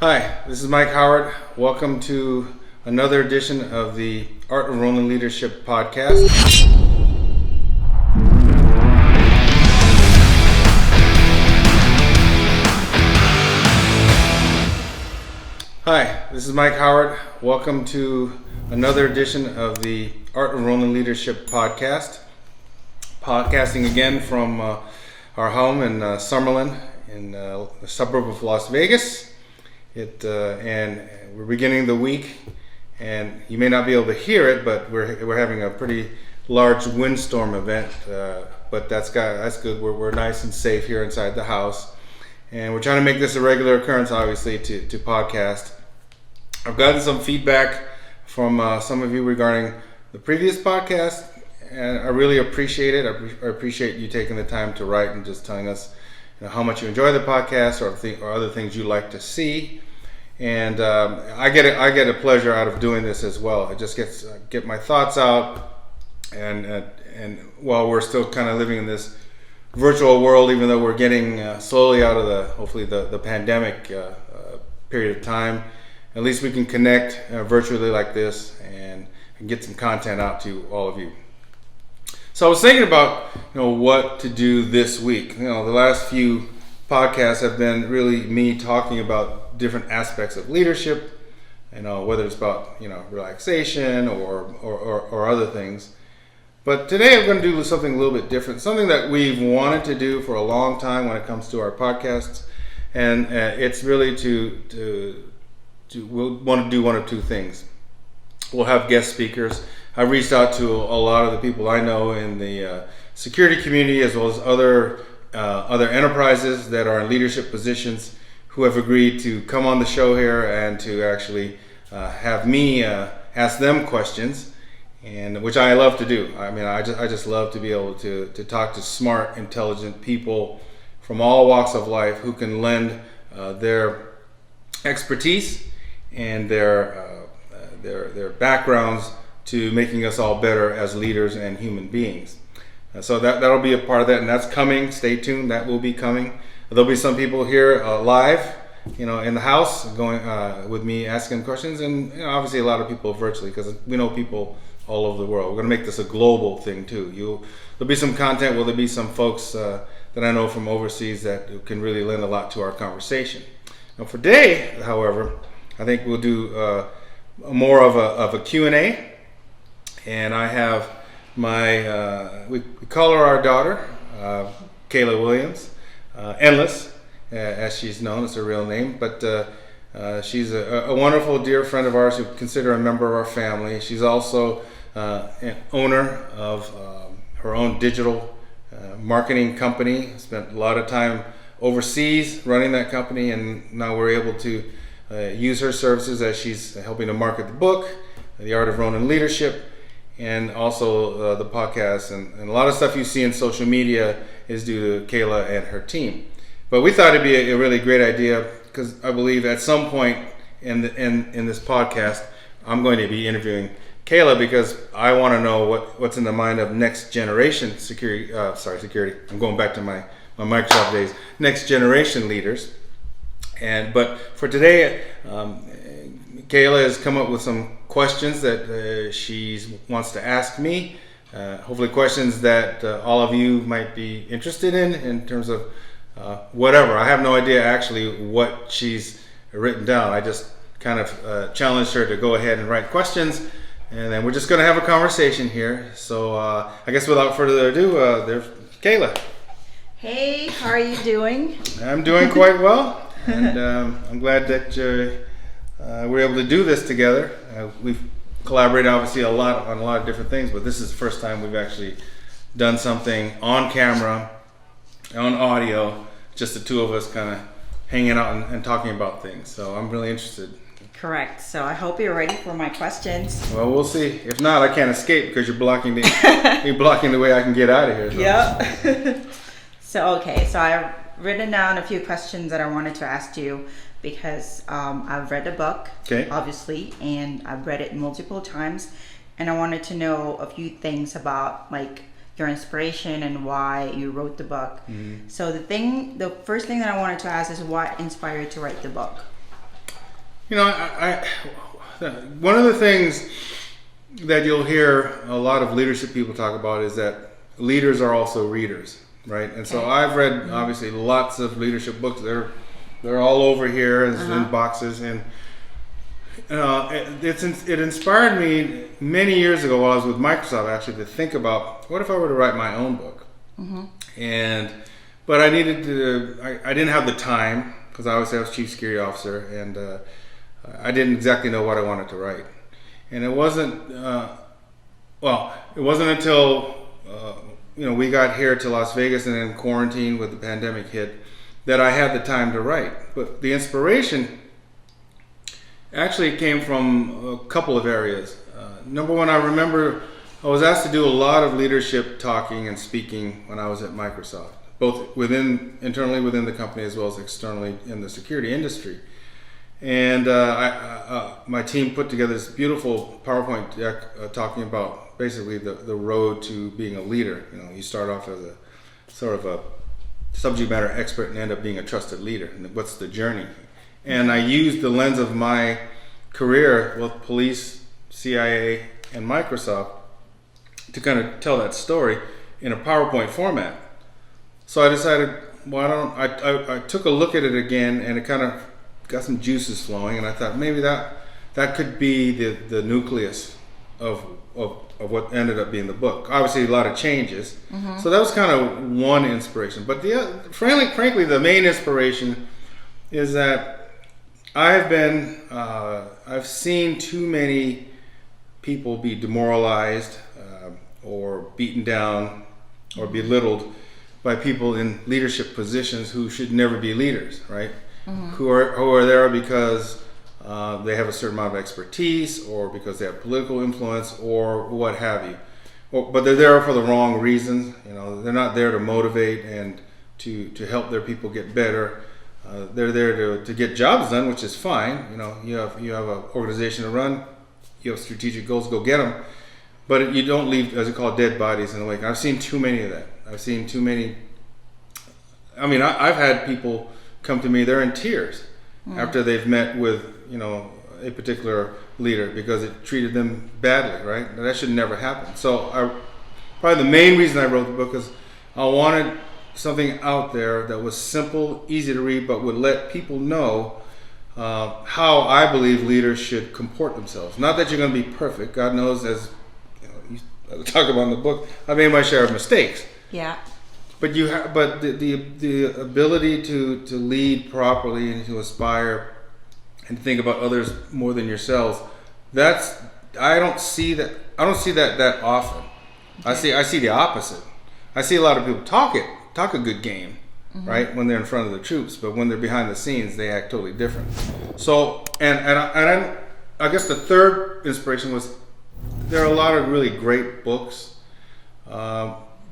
Hi, this is Mike Howard. Welcome to another edition of the Art of Ronin Leadership podcast. Hi, this is Mike Howard. Welcome to another edition of the Art of Ronin Leadership podcast. Podcasting again from our home in Summerlin in the suburb of Las Vegas. And we're beginning the week, and you may not be able to hear it, but we're having a pretty large windstorm event. But that's good. We're nice and safe here inside the house, and we're trying to make this a regular occurrence, obviously, to podcast. I've gotten some feedback from some of you regarding the previous podcast, and I really appreciate it. I appreciate you taking the time to write and just telling us how much you enjoy the podcast or other things you like to see. And I get a pleasure out of doing this as well. It just get my thoughts out, and while we're still kind of living in this virtual world, even though we're getting slowly out of hopefully the pandemic period of time, at least we can connect virtually like this and get some content out to all of you. So I was thinking about what to do this week. The last few podcasts have been really me talking about different aspects of leadership, whether it's about relaxation or other things. But today I'm going to do something a little bit different, something that we've wanted to do for a long time when it comes to our podcasts, and it's really we'll want to do one of two things. We'll have guest speakers. I've reached out to a lot of the people I know in the security community, as well as other enterprises that are in leadership positions, who have agreed to come on the show here and to actually have me ask them questions, and which I love to do. I mean, I just love to be able to talk to smart, intelligent people from all walks of life who can lend their expertise and their backgrounds to making us all better as leaders and human beings. So that'll be a part of that, and that's coming. Stay tuned. That will be coming. There'll be some people here live, in the house, going with me asking questions, and obviously a lot of people virtually, because we know people all over the world. We're going to make this a global thing too. There'll be some content. There'll be some folks that I know from overseas that can really lend a lot to our conversation. Now for today, however, I think we'll do more of a Q&A. And I have my, we call her our daughter, Kayla Williams, Endless, as she's known. It's her real name. But she's a wonderful, dear friend of ours who consider a member of our family. She's also an owner of her own digital marketing company. Spent a lot of time overseas running that company, and now we're able to use her services as she's helping to market the book, The Art of Ronin Leadership, and also the podcast, and a lot of stuff you see in social media is due to Kayla and her team. But we thought it'd be a really great idea, because I believe at some point in this podcast, I'm going to be interviewing Kayla, because I want to know what's in the mind of next generation security. I'm going back to my Microsoft days. Next generation leaders. But for today, Kayla has come up with some questions that she wants to ask me. Hopefully questions that all of you might be interested in terms of whatever. I have no idea actually what she's written down. I just kind of challenged her to go ahead and write questions, and then we're just going to have a conversation here. So I guess without further ado, there's Kayla. Hey, how are you doing? I'm doing quite well, and I'm glad that we're able to do this together. We've collaborated obviously on a lot of different things, but this is the first time we've actually done something on camera, on audio, just the two of us kind of hanging out and talking about things. So I'm really interested. Correct. So I hope you're ready for my questions. Well, we'll see. If not, I can't escape, because you're blocking the way I can get out of here. So. Yep. So I've written down a few questions that I wanted to ask you, because I've read the book, obviously, and I've read it multiple times, and I wanted to know a few things about like your inspiration and why you wrote the book. Mm-hmm. So the first thing that I wanted to ask is what inspired you to write the book? One of the things that you'll hear a lot of leadership people talk about is that leaders are also readers, right? And so I've read obviously lots of leadership books. They're all over here and in boxes, and it inspired me many years ago while I was with Microsoft actually to think about what if I were to write my own book, but I didn't have the time because I was chief security officer, and I didn't exactly know what I wanted to write, and it wasn't until we got here to Las Vegas and then quarantine with the pandemic hit that I had the time to write. But the inspiration actually came from a couple of areas. Number one, I remember I was asked to do a lot of leadership talking and speaking when I was at Microsoft, both internally within the company as well as externally in the security industry. And my team put together this beautiful PowerPoint deck talking about basically the road to being a leader. You start off as a sort of a subject matter expert and end up being a trusted leader. And what's the journey? And I used the lens of my career with police, CIA, and Microsoft to kind of tell that story in a PowerPoint format. So I decided, I took a look at it again, and it kind of got some juices flowing, and I thought maybe that could be the nucleus of what ended up being the book. Obviously, a lot of changes. So that was kind of one inspiration. But frankly, the main inspiration is that I've seen too many people be demoralized or beaten down or belittled by people in leadership positions who should never be leaders, right? Who are there because they have a certain amount of expertise, or because they have political influence, or what have you. But they're there for the wrong reasons. They're not there to motivate and to help their people get better. They're there to get jobs done, which is fine. You have an organization to run. You have strategic goals, go get them. But you don't leave, as you call it, dead bodies in the wake. I've seen too many of that. I've seen too many. I've had people come to me, they're in tears after they've met with a particular leader because it treated them badly, right? That should never happen. So probably the main reason I wrote the book is I wanted something out there that was simple, easy to read, but would let people know how I believe leaders should comport themselves. Not that you're going to be perfect. God knows, as you talk about in the book, I made my share of mistakes. Yeah. But the ability to lead properly and to aspire and think about others more than yourselves, I don't see that often. Okay. I see the opposite. I see a lot of people talk a good game, right, when they're in front of the troops, but when they're behind the scenes, they act totally different. So I guess the third inspiration was there are a lot of really great books.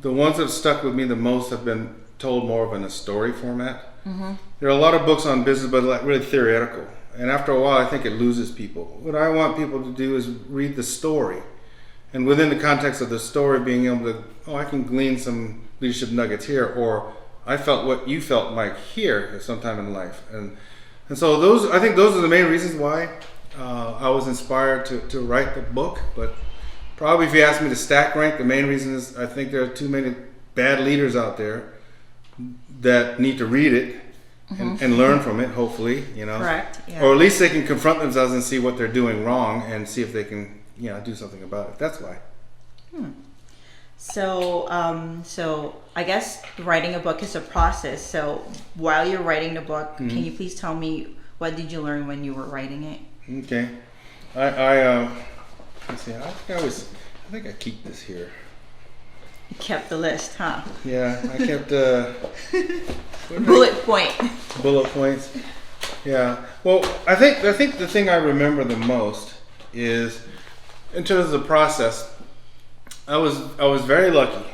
The ones that stuck with me the most have been told more of in a story format. There are a lot of books on business, but really theoretical. And after a while, I think it loses people. What I want people to do is read the story. And within the context of the story, being able to, I can glean some leadership nuggets here, or I felt what you felt, Mike, here at some time in life. And so I think those are the main reasons why I was inspired to write the book. But probably if you ask me to stack rank, the main reason is I think there are too many bad leaders out there that need to read it and learn from it, hopefully, Correct. Yeah. Or at least they can confront themselves and see what they're doing wrong and see if they can, do something about it. That's why. So I guess writing a book is a process. So while you're writing the book, can you please tell me what did you learn when you were writing it? Okay. Let's see. I think I keep this here. You kept the list, huh? Yeah, I kept bullet points. Yeah. Well, I think the thing I remember the most is, in terms of the process, I was very lucky.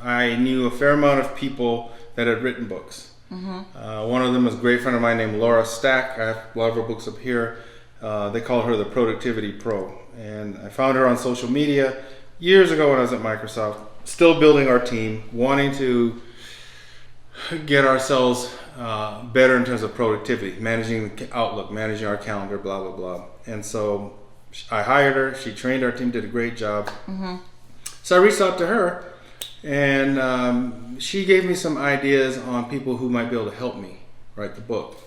I knew a fair amount of people that had written books. One of them is a great friend of mine named Laura Stack. I have a lot of her books up here. They call her the Productivity Pro. And I found her on social media years ago when I was at Microsoft, still building our team, wanting to get ourselves better in terms of productivity, managing the Outlook, managing our calendar, blah, blah, blah. And so I hired her. She trained our team, did a great job. Mm-hmm. So I reached out to her, and she gave me some ideas on people who might be able to help me write the book.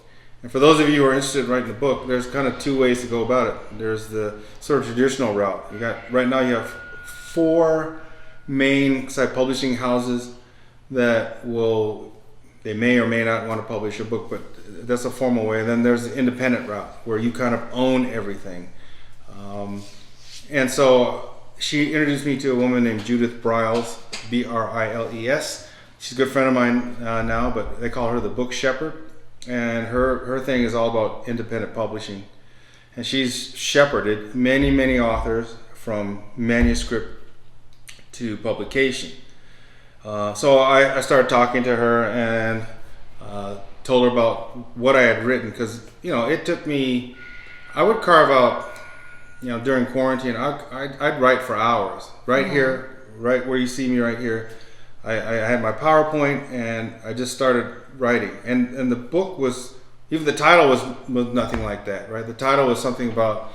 And for those of you who are interested in writing the book, there's kind of two ways to go about it. There's the sort of traditional route. Right now you have 4 main publishing houses that they may or may not want to publish a book, but that's a formal way. And then there's the independent route where you kind of own everything. And so she introduced me to a woman named Judith Briles, Briles. She's a good friend of mine now, but they call her the Book Shepherd. And her thing is all about independent publishing. And she's shepherded many, many authors from manuscript to publication. So I started talking to her and told her about what I had written, because it took me. I would carve out, during quarantine, I'd write for hours. Right here, right where you see me, right here. I had my PowerPoint and I just started writing. And the book was, even the title was nothing like that, right? The title was something about,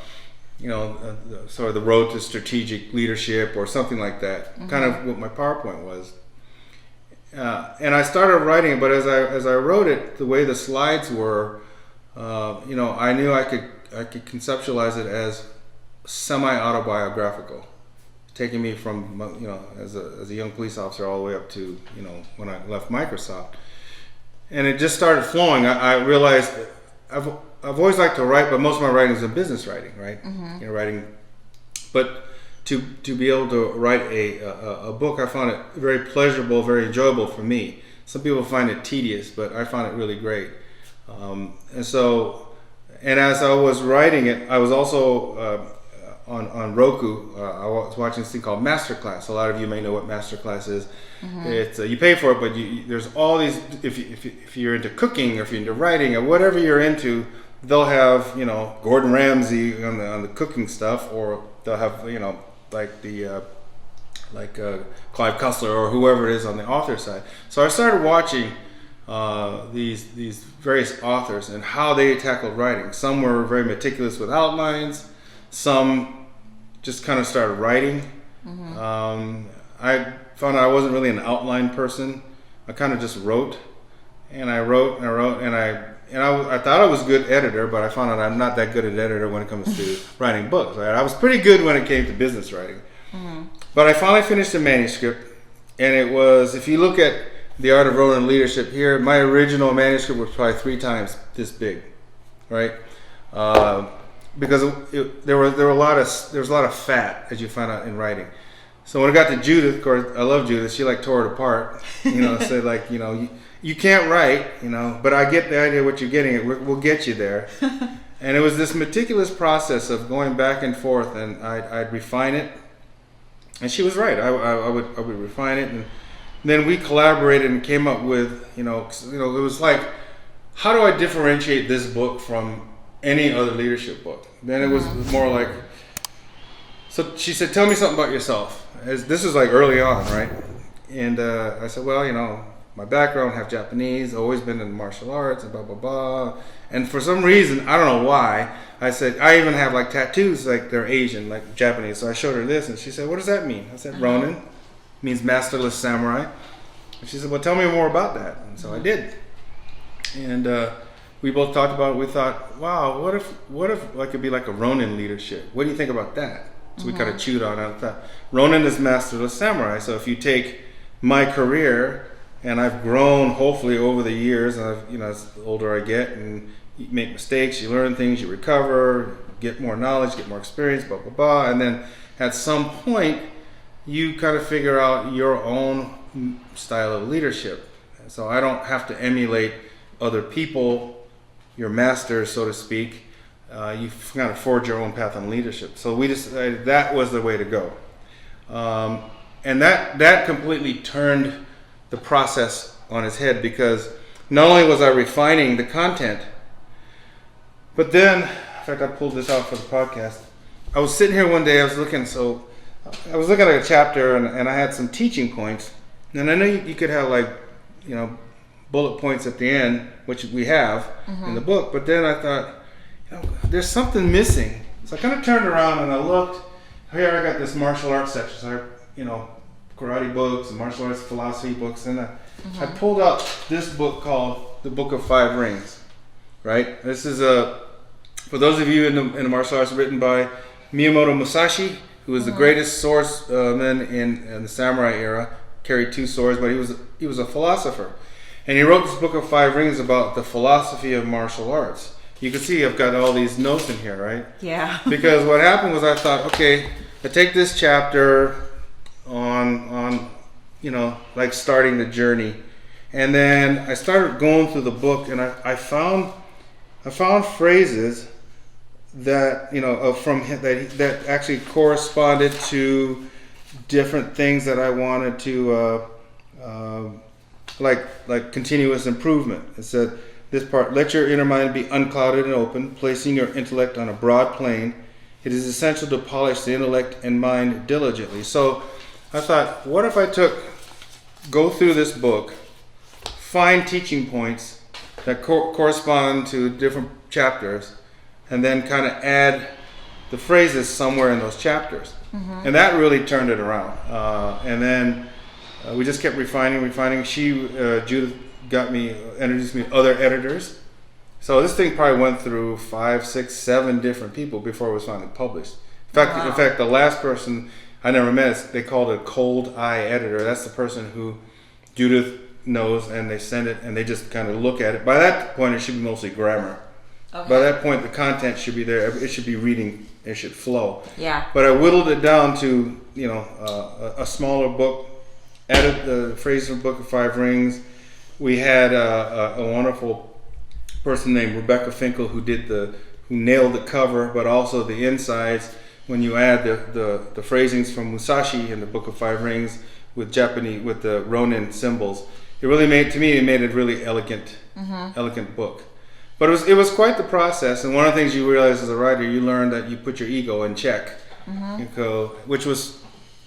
sort of the road to strategic leadership or something like that. Mm-hmm. Kind of what my PowerPoint was. And I started writing it, but as I wrote it, the way the slides were, I knew I could conceptualize it as semi-autobiographical, taking me from as a young police officer all the way up to when I left Microsoft, and it just started flowing. I realized I've always liked to write, but most of my writing is in business writing, right? Mm-hmm. Writing, but to be able to write a book, I found it very pleasurable, very enjoyable for me. Some people find it tedious, but I found it really great. And as I was writing it, I was also on Roku. I was watching this thing called Masterclass. A lot of you may know what Masterclass is. Mm-hmm. It's you pay for it, but there's all these. If you're into cooking, or if you're into writing, or whatever you're into, they'll have Gordon Ramsay on the cooking stuff, or they'll have Clive Cussler or whoever it is on the author side. So I started watching these various authors and how they tackled writing. Some were very meticulous with outlines. Some just kind of started writing. Mm-hmm. I found I wasn't really an outline person. I kind of just wrote, and I wrote, and I thought I was a good editor, but I found out I'm not that good an editor when it comes to writing books. Right? I was pretty good when it came to business writing. Mm-hmm. But I finally finished the manuscript, and it was, if you look at The Art of Ronin Leadership here, my original manuscript was probably 3 times this big, right? Because there was a lot of fat, as you find out in writing. So when I got to Judith, of course, I love Judith. She tore it apart, said you can't write, but I get the idea of what you're getting at. We'll get you there. And it was this meticulous process of going back and forth, and I'd refine it. And she was right. I would refine it, and then we collaborated and came up with, it was like, how do I differentiate this book from any other leadership book? Then it was more like, so she said, tell me something about yourself. This is early on, right? And I said, well, my background, half Japanese, always been in martial arts, and blah, blah, blah. And for some reason, I don't know why, I said, I even have tattoos, they're Asian, Japanese. So I showed her this, and she said, what does that mean? I said, Ronin, means masterless samurai. And she said, well, tell me more about that. And so I did. And we both talked about it. We thought, wow, what if I could be like a Ronin leadership? What do you think about that? So we kind of chewed on it. I thought, Ronin is masterless samurai. So if you take my career, and I've grown hopefully over the years, and as the older I get, and you make mistakes, you learn things, you recover, get more knowledge, get more experience, blah, blah, blah. And then at some point, you kind of figure out your own style of leadership. So I don't have to emulate other people, your masters, so to speak. You kind of forge your own path on leadership. So we decided that was the way to go. And that completely turned the process on its head, because not only was I refining the content, but then, in fact, I pulled this out for the podcast. I was sitting here one day, I was looking at a chapter, and I had some teaching points. And I know you could have bullet points at the end, which we have in the book. But then I thought, there's something missing. So I kind of turned around and I looked. Here I got this martial arts section. So karate books and martial arts philosophy books, and I pulled out this book called The Book of Five Rings. Right. This is for those of you in the martial arts, written by Miyamoto Musashi, who was the greatest swordsman in the samurai era. Carried 2 swords, but he was a philosopher, and he wrote this Book of Five Rings about the philosophy of martial arts. You can see I've got all these notes in here, right? Yeah. Because what happened was I thought, okay, I take this chapter on like starting the journey, and then I started going through the book, and I found phrases that that actually corresponded to different things that I wanted to like continuous improvement. It said this part: let your inner mind be unclouded and open, placing your intellect on a broad plane. It is essential to polish the intellect and mind diligently. So I thought, what if I go through this book, find teaching points that correspond to different chapters, and then kind of add the phrases somewhere in those chapters. And that really turned it around. And then we just kept refining. Judith introduced me to other editors. So this thing probably went through 5, 6, 7 different people before it was finally published. In fact, the last person I never met, they called it a cold eye editor. That's the person who Judith knows, and they send it and they just kind of look at it. By that point, it should be mostly grammar. Okay. By that point, the content should be there. It should be reading. It should flow. Yeah. But I whittled it down to a smaller book. Added the phrase from Book of Five Rings. We had a wonderful person named Rebecca Finkel who nailed the cover, but also the insides. When you add the phrasings from Musashi in the Book of Five Rings with the Ronin symbols, it really made a really elegant book. But it was quite the process, and one of the things you realize as a writer, you learn that you put your ego in check, which was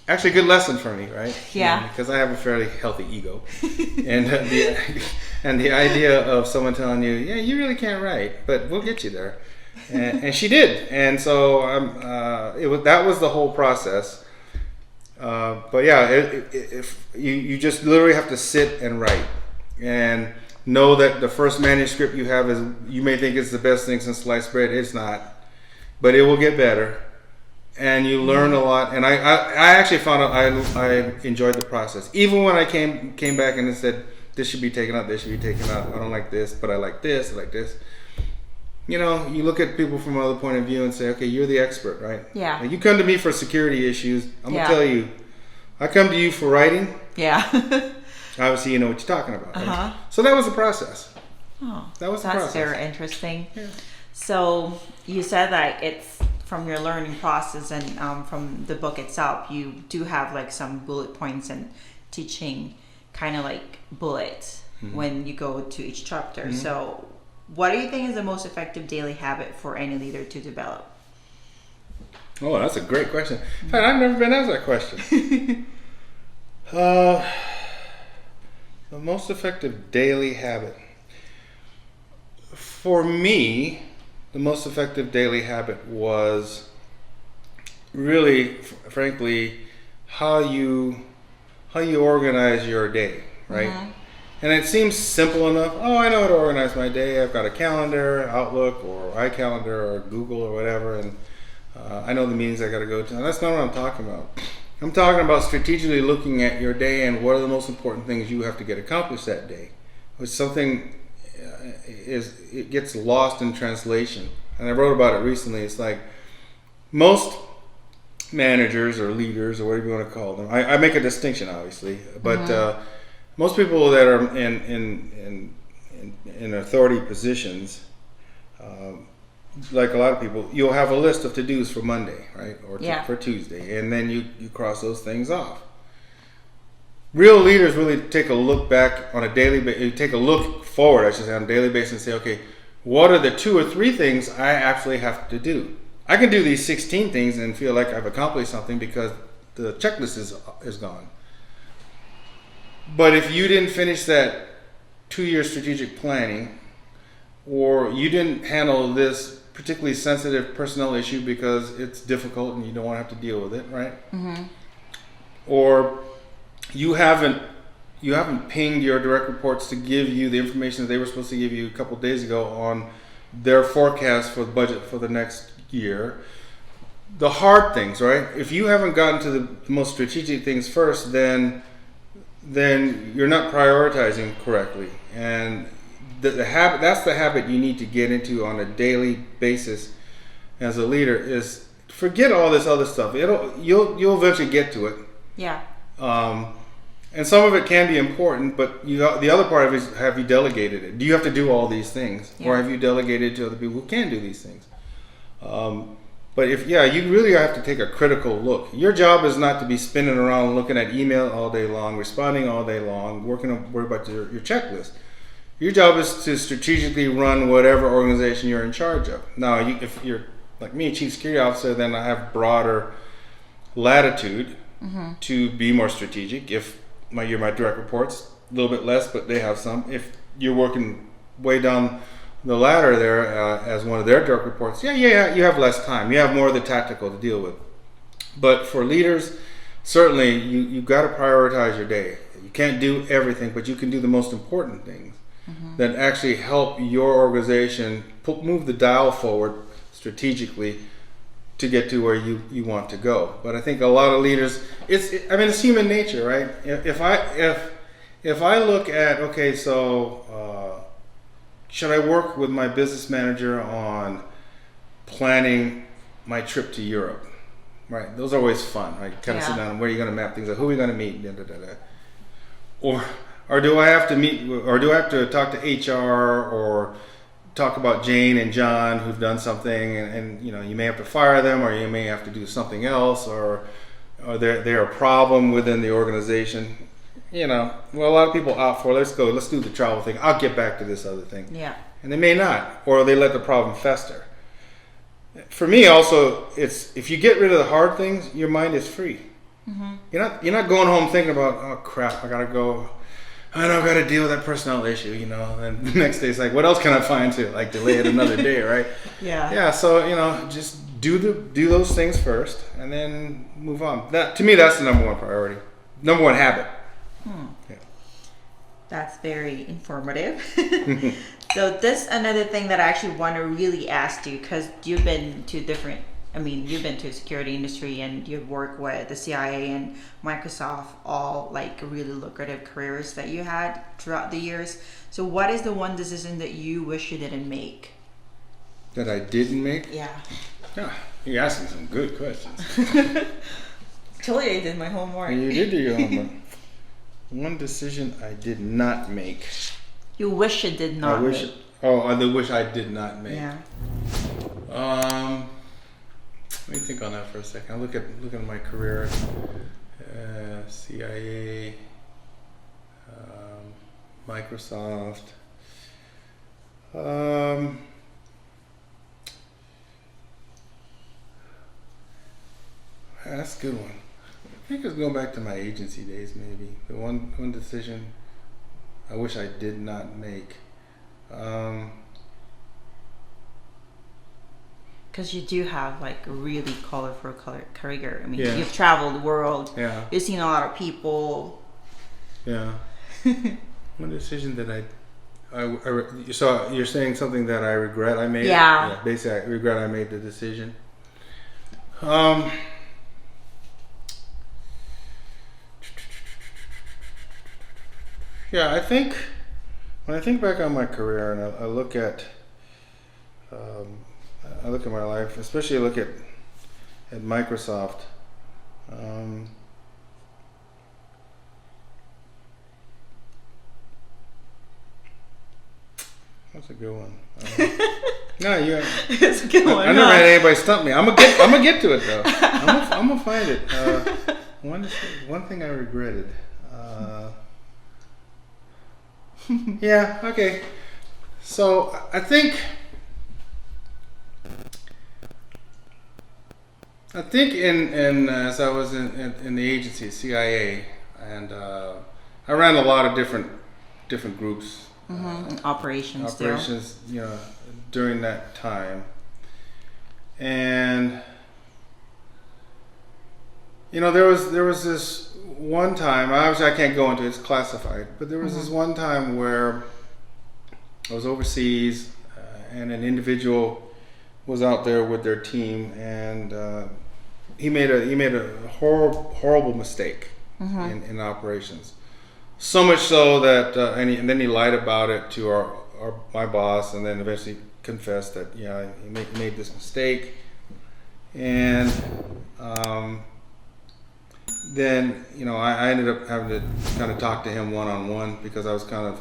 actually a good lesson for me, right? Yeah. Because I have a fairly healthy ego, and the idea of someone telling you, yeah, you really can't write, but we'll get you there, and she did, and so that was the whole process. But yeah, if you just literally have to sit and write, and know that the first manuscript you have you may think it's the best thing since sliced bread. It's not, but it will get better, and you learn a lot. And I actually found out I enjoyed the process. Even when I came back and it said this should be taken out, this should be taken out. I don't like this, but I like this. I like this. You look at people from another point of view and say, okay, you're the expert, right? Yeah. Like, you come to me for security issues. I'm gonna tell you, I come to you for writing. Yeah. Obviously, you know what you're talking about. Right? So that was the process. Oh, that's very interesting. Yeah. So you said that it's from your learning process and from the book itself, you do have like some bullet points and teaching kind of like bullets when you go to each chapter. So what do you think is the most effective daily habit for any leader to develop? Oh, that's a great question. In fact, I've never been asked that question. The most effective daily habit. For me, the most effective daily habit was really, frankly, how you organize your day, right? And it seems simple enough. Oh, I know how to organize my day. I've got a calendar, Outlook, or iCalendar, or Google, or whatever, and I know the meetings I got to go to. And that's not what I'm talking about. I'm talking about strategically looking at your day and what are the most important things you have to get accomplished that day. Which something it gets lost in translation. And I wrote about it recently. It's like most managers or leaders or whatever you want to call them. I make a distinction, obviously, but most people that are in authority positions, like a lot of people, you'll have a list of to-dos for Monday, right? Or for Tuesday, and then you cross those things off. Real leaders really take a look back on a daily basis, take a look forward, I should say, on a daily basis and say, okay, what are the 2 or 3 things I actually have to do? I can do these 16 things and feel like I've accomplished something because the checklist is gone. But if you didn't finish that 2-year strategic planning, or you didn't handle this particularly sensitive personnel issue because it's difficult and you don't want to have to deal with it, right? Mm-hmm. Or you haven't pinged your direct reports to give you the information that they were supposed to give you a couple of days ago on their forecast for the budget for the next year. The hard things, right? If you haven't gotten to the most strategic things first, then you're not prioritizing correctly. And that's the habit you need to get into on a daily basis as a leader, is forget all this other stuff. You'll eventually get to it. Yeah. And some of it can be important, but the other part of it is, have you delegated it? Do you have to do all these things? Yeah. Or have you delegated to other people who can do these things? But you really have to take a critical look. Your job is not to be spinning around looking at email all day long, responding all day long, worry about your checklist. Your job is to strategically run whatever organization you're in charge of. Now, if you're like me, chief security officer, then I have broader latitude to be more strategic. If you're my direct reports, a little bit less, but they have some. If you're working way down the ladder there as one of their direct reports, you have less time. You have more of the tactical to deal with. But for leaders, certainly you've got to prioritize your day. You can't do everything, but you can do the most important things that actually help your organization move the dial forward strategically to get to where you want to go. But I think a lot of leaders, it's human nature, right? If I look at, okay, so should I work with my business manager on planning my trip to Europe? Right, those are always fun, right? Kind of sit down and where are you going to map things out? Who are we going to meet? Or do I have to meet? Or do I have to talk to HR or talk about Jane and John who've done something, and you may have to fire them, or you may have to do something else, or they're a problem within the organization. Well, a lot of people opt for, let's do the travel thing. I'll get back to this other thing. Yeah. And they may not, or they let the problem fester. For me, also, it's if you get rid of the hard things, your mind is free. Mm-hmm. You're not going home thinking about, oh crap, I gotta go. I know I've got to deal with that personnel issue, And the next day it's like, what else can I find to delay it another day, right? Yeah. Yeah. So just do those things first, and then move on. To me, that's the number one priority, number one habit. Yeah. That's very informative. So this another thing that I actually want to really ask you, because you've been to the security industry and you've worked with the CIA and Microsoft, all really lucrative careers that you had throughout the years. So what is the one decision that you wish you didn't make? That I didn't make? Yeah. You're asking some good questions. Told you I did my homework. You did do your homework. One decision I did not make. You wish you did not make. I wish I did not make. Yeah. Let me think on that for a second. I look at my career, CIA, Microsoft. That's a good one. I think it's going back to my agency days, maybe. The one decision I wish I did not make. Because you do have a really colorful career. You've traveled the world. Yeah. You've seen a lot of people. Yeah. One decision that so you're saying something that I regret I made? Yeah. Basically, I regret I made the decision. I think when I think back on my career and I look at my life, especially I look at Microsoft. That's a good one. It's a good one. I never had anybody stump me. I'm gonna get to it though. I'm gonna find it. One thing I regretted. Yeah. Okay. So I think in as I was in the agency CIA, and I ran a lot of different groups operations, during that time. And there was this one time, obviously I can't go into it, it's classified, but there was this one time where I was overseas, and an individual was out there with their team, and he made a horrible mistake in operations. So much so that and then he lied about it to my boss, and then eventually confessed that he made this mistake. And then I ended up having to kind of talk to him one-on-one, because I was kind of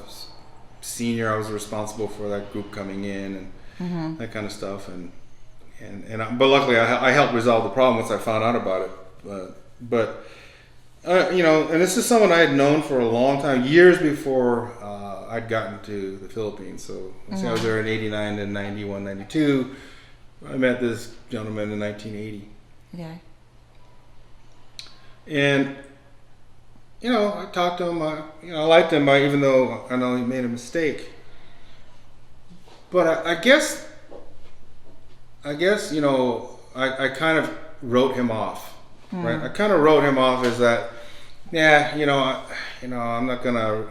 senior. I was responsible for that group coming in and that kind of stuff. But luckily I helped resolve the problem once I found out about it. But and this is someone I had known for a long time, years before I'd gotten to the Philippines. So I was there in 89 and 91, 92. I met this gentleman in 1980. Okay. And I talked to him. I liked him, even though I know he made a mistake. But I guess I kind of wrote him off, right? I kind of wrote him off as that, I'm not gonna,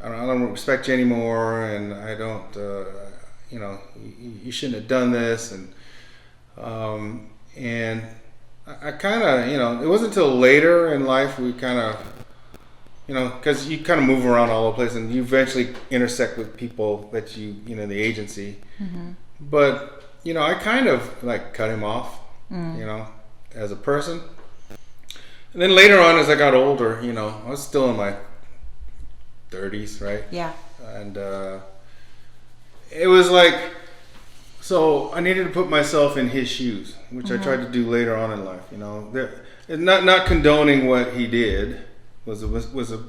I don't respect you anymore, and I don't, you shouldn't have done this, and I kind of, it wasn't until later in life we kind of, because you kind of move around all over the place, and you eventually intersect with people that the agency. But, I kind of cut him off, as a person. And then later on, as I got older, I was still in my 30s, right? Yeah. And it was so I needed to put myself in his shoes, which I tried to do later on in life. Not condoning what he did was a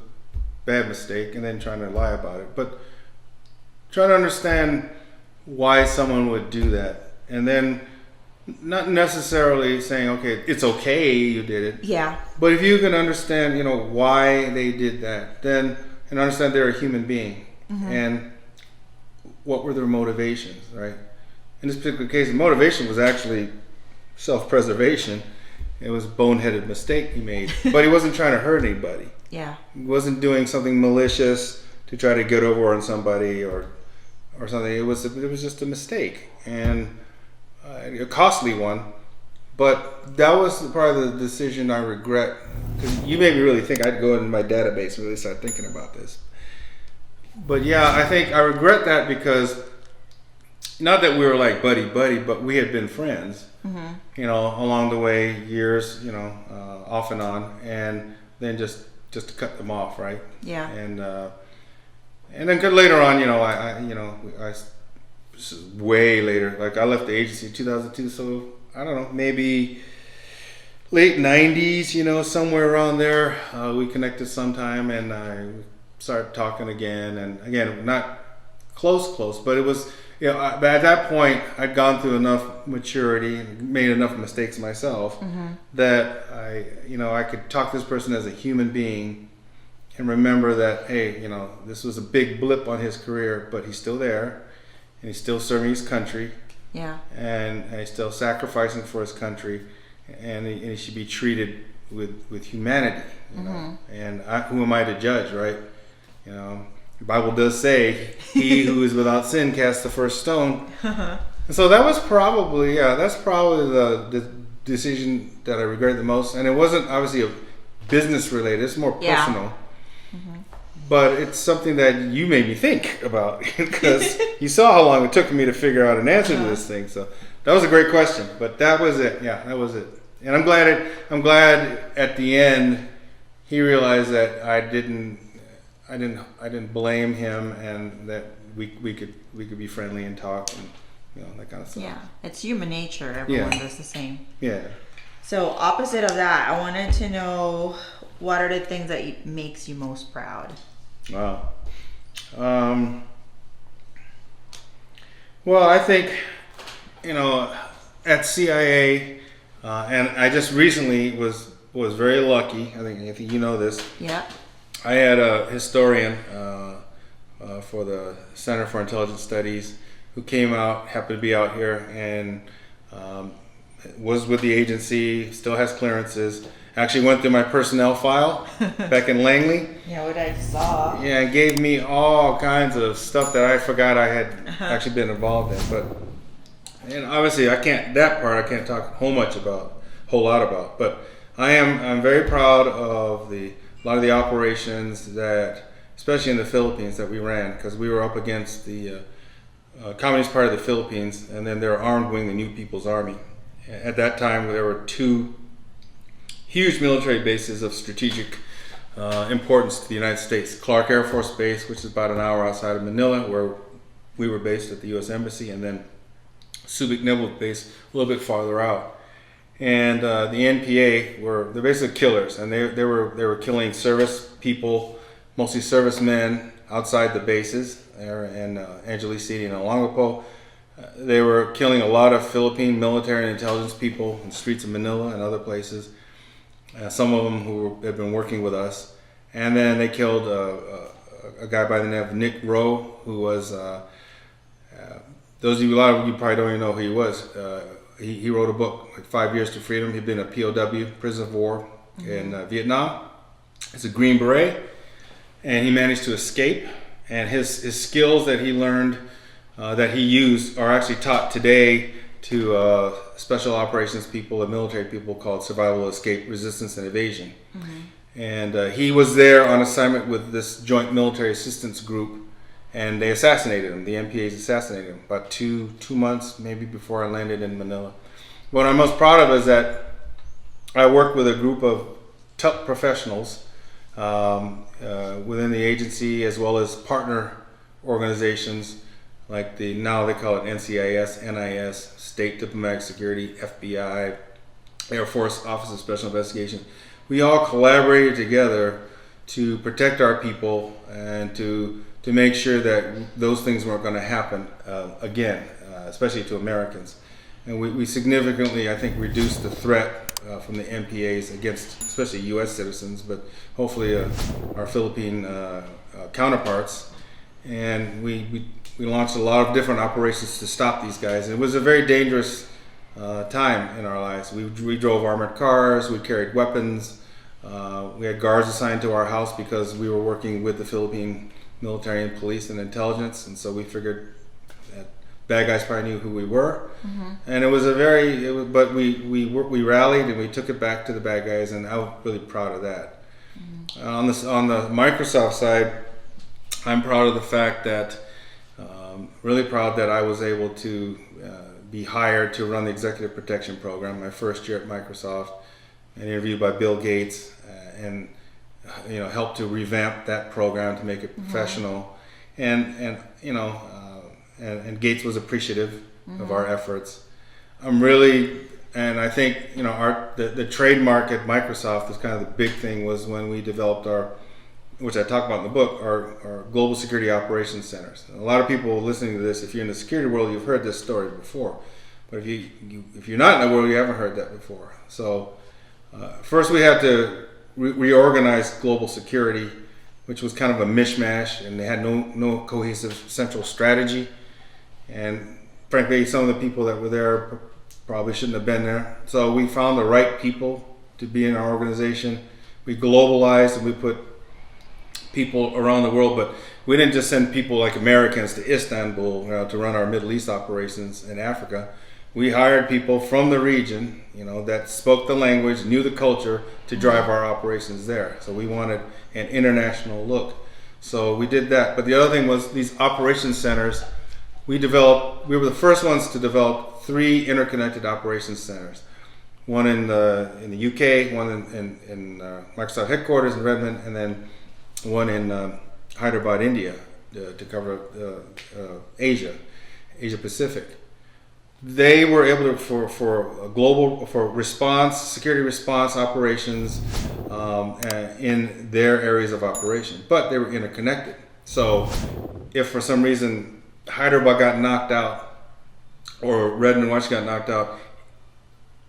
bad mistake, and then trying to lie about it, but trying to understand why someone would do that, and then not necessarily saying, okay, it's okay you did it. Yeah. But if you can understand, why they did that, and understand they're a human being, and what were their motivations, right? In this particular case, the motivation was actually self-preservation. It was a boneheaded mistake he made, but he wasn't trying to hurt anybody. Yeah. He wasn't doing something malicious to try to get over on somebody or something. It was just a mistake, and a costly one. But that was part of the decision I regret, because you made me really think. I'd go in my database and really start thinking about this. But yeah, I think I regret that, because not that we were like buddy, but we had been friends, along the way, years, off and on, and then just to cut them off, right? Yeah. And then later on, this is way later. I left the agency in 2002, so I don't know, maybe late 90s, somewhere around there. We connected sometime, and I started talking again, and again, not close, but it was, at that point, I'd gone through enough maturity and made enough mistakes myself that I could talk to this person as a human being and remember that, hey, this was a big blip on his career, but he's still there, and he's still serving his country. Yeah. And he's still sacrificing for his country, and he should be treated with humanity, And who am I to judge, right? The Bible does say, "He who is without sin cast the first stone." And so that was probably, that's probably the decision that I regret the most. And it wasn't obviously a business related; it's more personal. But it's something that you made me think about, because you saw how long it took me to figure out an answer to this thing. So that was a great question. But that was it. Yeah, that was it. And I'm glad at the end he realized that I didn't blame him, and that we could be friendly and talk, and that kind of stuff. Yeah, it's human nature. Everyone does the same. Yeah. So opposite of that, I wanted to know, what are the things that makes you most proud? Wow. Well, I think at CIA, and I just recently was very lucky. I think you know this. Yeah. I had a historian for the Center for Intelligence Studies, who came out, happened to be out here, and was with the agency, still has clearances. Actually went through my personnel file back in Langley. Yeah, what I saw. Yeah, and gave me all kinds of stuff that I forgot I had actually been involved in. But, and obviously I can't talk a whole lot about. But I'm very proud of a lot of the operations that, especially in the Philippines, that we ran, because we were up against the Communist Party of the Philippines, and then their armed wing, the New People's Army. At that time, there were two huge military bases of strategic importance to the United States. Clark Air Force Base, which is about an hour outside of Manila, where we were based at the U.S. Embassy, and then Subic Naval Base, a little bit farther out. And the NPA they're basically killers, and they were killing service people, mostly servicemen, outside the bases there in Angeles City and Olongapo. They were killing a lot of Philippine military and intelligence people in the streets of Manila and other places. Some of them who had been working with us. And then they killed a guy by the name of Nick Rowe, who was, a lot of you probably don't even know who he was. He wrote a book, like 5 Years to Freedom. He'd been a POW, prisoner of war, in Vietnam. He's a Green Beret, and he managed to escape. And his skills that he learned, that he used, are actually taught today to special operations people and military people, called survival, escape, resistance, and evasion. And he was there on assignment with this joint military assistance group, and they assassinated him. The MPAs assassinated him about two months maybe before I landed in Manila. What I'm most proud of is that I worked with a group of top professionals within the agency, as well as partner organizations like now they call it NCIS, NIS, State Diplomatic Security, FBI, Air Force Office of Special Investigation. We all collaborated together to protect our people and to make sure that those things weren't going to happen again, especially to Americans. And we significantly, I think, reduced the threat from the MPAs against especially U.S. citizens, but hopefully our Philippine counterparts. And we launched a lot of different operations to stop these guys. And it was a very dangerous time in our lives. We drove armored cars, we carried weapons, we had guards assigned to our house because we were working with the Philippine military and police and intelligence, and so we figured that bad guys probably knew who we were. And it was but we rallied and we took it back to the bad guys, and I was really proud of that. On the Microsoft side, I'm proud of the fact that really proud that I was able to be hired to run the Executive Protection Program my first year at Microsoft, and interviewed by Bill Gates, and helped to revamp that program to make it professional, and Gates was appreciative of our efforts. I think the trademark at Microsoft is kind of the big thing, was when we developed which I talk about in the book, our Global Security Operations Centers. And a lot of people listening to this, if you're in the security world, you've heard this story before. But if you're not in the world, you haven't heard that before. So first we had to reorganize global security, which was kind of a mishmash, and they had no cohesive central strategy. And frankly, some of the people that were there probably shouldn't have been there. So we found the right people to be in our organization. We globalized, and we put people around the world, but we didn't just send people like Americans to Istanbul to run our Middle East operations in Africa. We hired people from the region, that spoke the language, knew the culture, to drive our operations there. So we wanted an international look. So we did that. But the other thing was these operations centers. We were the first ones to develop 3 interconnected operations centers. One in the UK, one in Microsoft headquarters in Redmond, and then one in Hyderabad, India, to cover Asia Pacific. They were able to for security response operations in their areas of operation, but they were interconnected. So if for some reason Hyderabad got knocked out or Redmond, Washington got knocked out,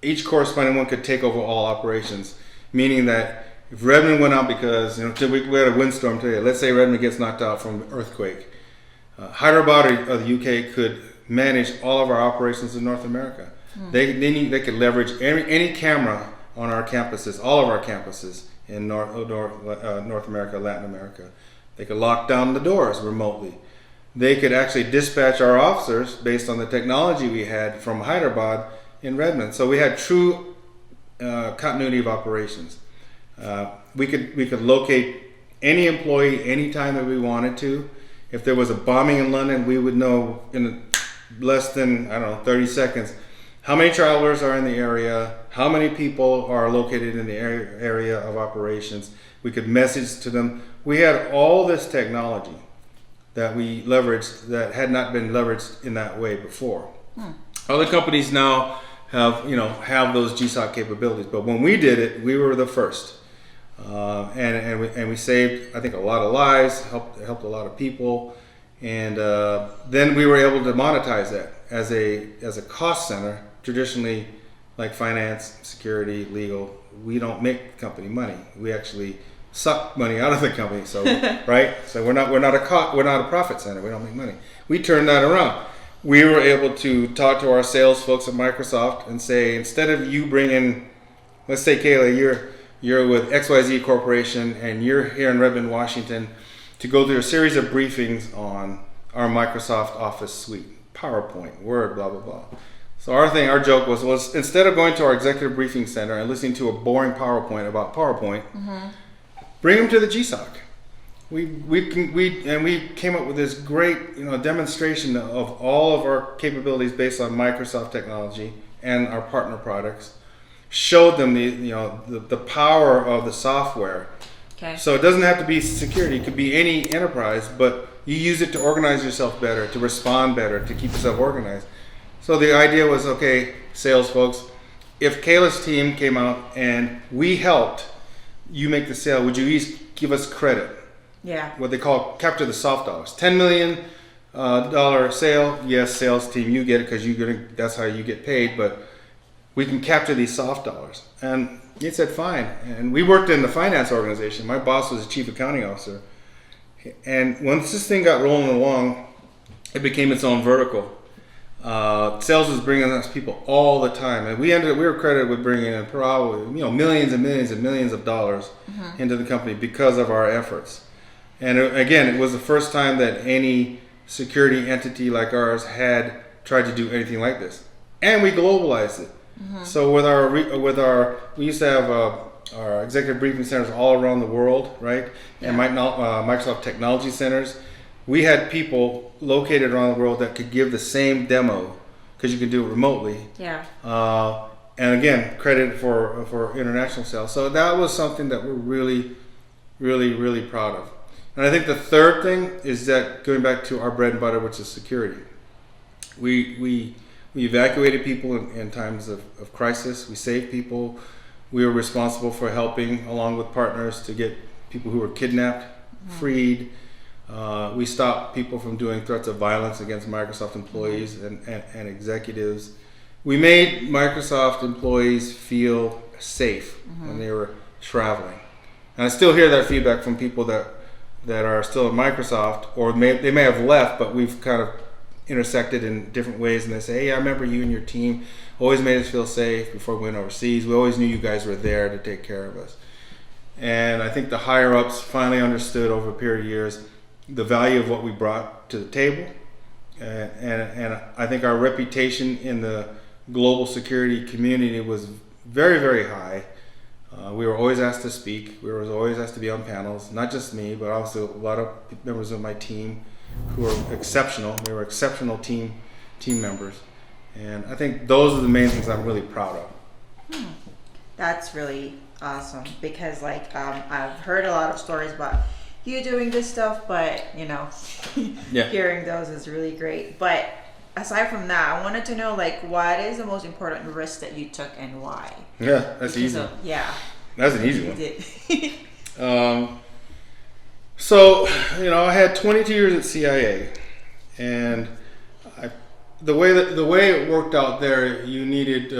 each corresponding one could take over all operations, meaning that If Redmond went out because we had a windstorm today. Let's say Redmond gets knocked out from an earthquake. Hyderabad or the UK could manage all of our operations in North America. They could leverage any camera on our campuses, all of our campuses in North America, Latin America. They could lock down the doors remotely. They could actually dispatch our officers based on the technology we had from Hyderabad in Redmond. So we had true continuity of operations. We could locate any employee anytime that we wanted to. If there was a bombing in London, we would know in less than 30 seconds how many travelers are in the area, how many people are located in the area of operations. We could message to them. We had all this technology that we leveraged that had not been leveraged in that way before. Other companies now have those GSOC capabilities, but when we did it, we were the first, and we saved, I think, a lot of lives, helped a lot of people, and then we were able to monetize that as a cost center. Traditionally, like finance, security, legal, we don't make company money. We actually suck money out of the company. So right, so we're not a profit center. We don't make money. We turned that around. We were able to talk to our sales folks at Microsoft and say, instead of you bringing, let's say, Kayla, you're with XYZ Corporation and you're here in Redmond, Washington, to go through a series of briefings on our Microsoft Office suite, PowerPoint, Word, blah blah blah. So our joke was instead of going to our executive briefing center and listening to a boring PowerPoint about PowerPoint, bring them to the GSOC. We came up with this great demonstration of all of our capabilities based on Microsoft technology and our partner products. Showed them the power of the software. Okay. So it doesn't have to be security; it could be any enterprise, but you use it to organize yourself better, to respond better, to keep yourself organized. So the idea was, okay, sales folks, if Kayla's team came out and we helped you make the sale, would you each give us credit? Yeah. What they call capture the soft dollars. $10 million sale. Yes, sales team, you get it because that's how you get paid. But we can capture these soft dollars. And he said, fine. And we worked in the finance organization. My boss was the chief accounting officer. And once this thing got rolling along, it became its own vertical. Sales was bringing us people all the time, and we were credited with bringing in probably millions and millions and millions of dollars into the company because of our efforts. And again, it was the first time that any security entity like ours had tried to do anything like this, and we globalized it. So we used to have our executive briefing centers all around the world, right? Yeah. And Microsoft Technology Centers. We had people located around the world that could give the same demo because you could do it remotely. Yeah. And again, credit for international sales. So that was something that we're really, really, really proud of. And I think the third thing is that going back to our bread and butter, which is security. We evacuated people in times of crisis. We saved people. We were responsible for helping, along with partners, to get people who were kidnapped, freed. We stopped people from doing threats of violence against Microsoft employees and executives. We made Microsoft employees feel safe when they were traveling. And I still hear that feedback from people that are still at Microsoft, or they may have left, but we've kind of intersected in different ways, and they say, hey, I remember you and your team always made us feel safe before we went overseas. We always knew you guys were there to take care of us. And I think the higher ups finally understood over a period of years the value of what we brought to the table, and I think our reputation in the global security community was very, very high. We were always asked to speak. We were always asked to be on panels, not just me, but also a lot of members of my team who were exceptional. They were exceptional team members, and I think those are the main things I'm really proud of. That's really awesome, because I've heard a lot of stories about you doing this stuff, but hearing those is really great. But aside from that, I wanted to know what is the most important risk that you took and why? Yeah, that's easy. That's an easy one. So I had 22 years at CIA, and the way it worked out there, you needed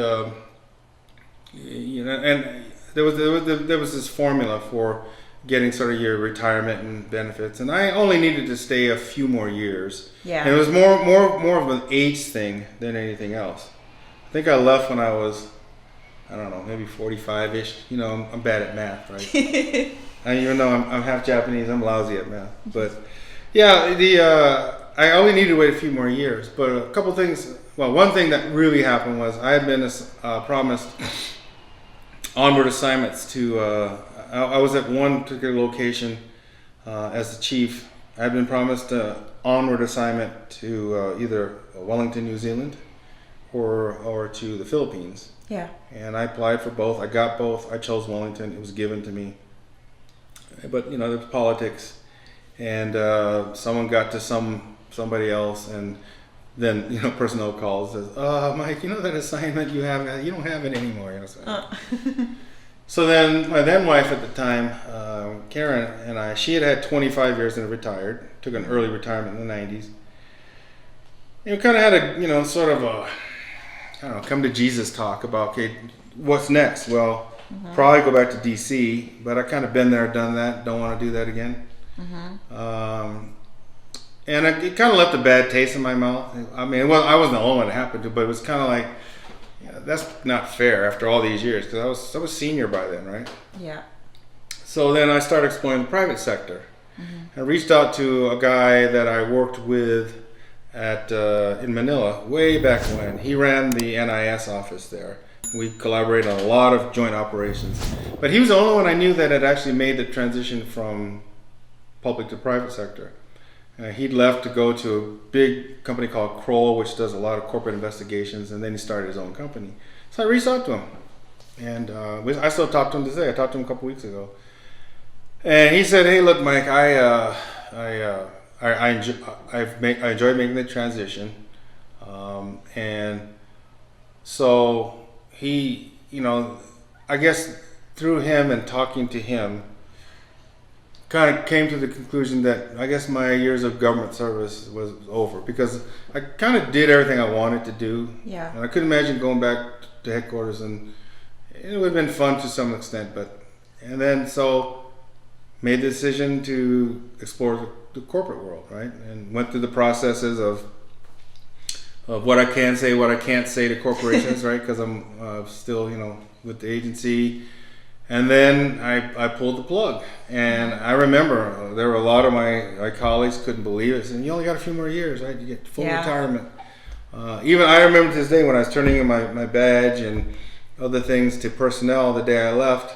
and there was this formula for getting sort of your retirement and benefits, and I only needed to stay a few more years. Yeah. And it was more of an age thing than anything else. I think I left when I was, I don't know, maybe 45-ish. You know, I'm bad at math, right? And even though I'm half Japanese, I'm lousy at math. But yeah, I only needed to wait a few more years. But a couple things. Well, one thing that really happened was I had been promised onward assignments to. I was at one particular location as the chief. I had been promised an onward assignment to either Wellington, New Zealand, or to the Philippines. Yeah. And I applied for both. I got both. I chose Wellington. It was given to me. But you know, there's politics, and someone got to somebody else, and then you know, personnel calls says, Mike, you know that assignment you have, you don't have it anymore. You know, so then my then wife at the time, Karen, and she had 25 years and retired, took an early retirement in the 90s. You know, kind of had a, you know, sort of a, I don't know, come to Jesus talk about, okay, what's next? Well, probably go back to DC, but I kind of been there, done that, don't want to do that again. And it kind of left a bad taste in my mouth. I mean, well, I wasn't the only one it happened to, but it was kind of like, yeah, that's not fair after all these years, because I was senior by then, right? Yeah. So then I started exploring the private sector. I reached out to a guy that I worked with at in Manila way back when. He ran the NIS office there. We collaborated on a lot of joint operations. But he was the only one I knew that had actually made the transition from public to private sector. He'd left to go to a big company called Kroll, which does a lot of corporate investigations, and then he started his own company. So I reached out to him, and I still talk to him today. I talked to him a couple weeks ago, and he said, "Hey, look, Mike, I enjoyed making the transition, and so he, you know, I guess through him and talking to him." Kind of came to the conclusion that I guess my years of government service was over, because I kind of did everything I wanted to do. Yeah. And I couldn't imagine going back to headquarters, and it would have been fun to some extent, and then so made the decision to explore the corporate world, right? And went through the processes of what I can say, what I can't say to corporations, right? Because I'm still, you know, with the agency. And then I pulled the plug, and I remember there were a lot of my colleagues couldn't believe it. Saying, "You only got a few more years, right? You get full retirement." Even I remember to this day when I was turning in my badge and other things to personnel the day I left,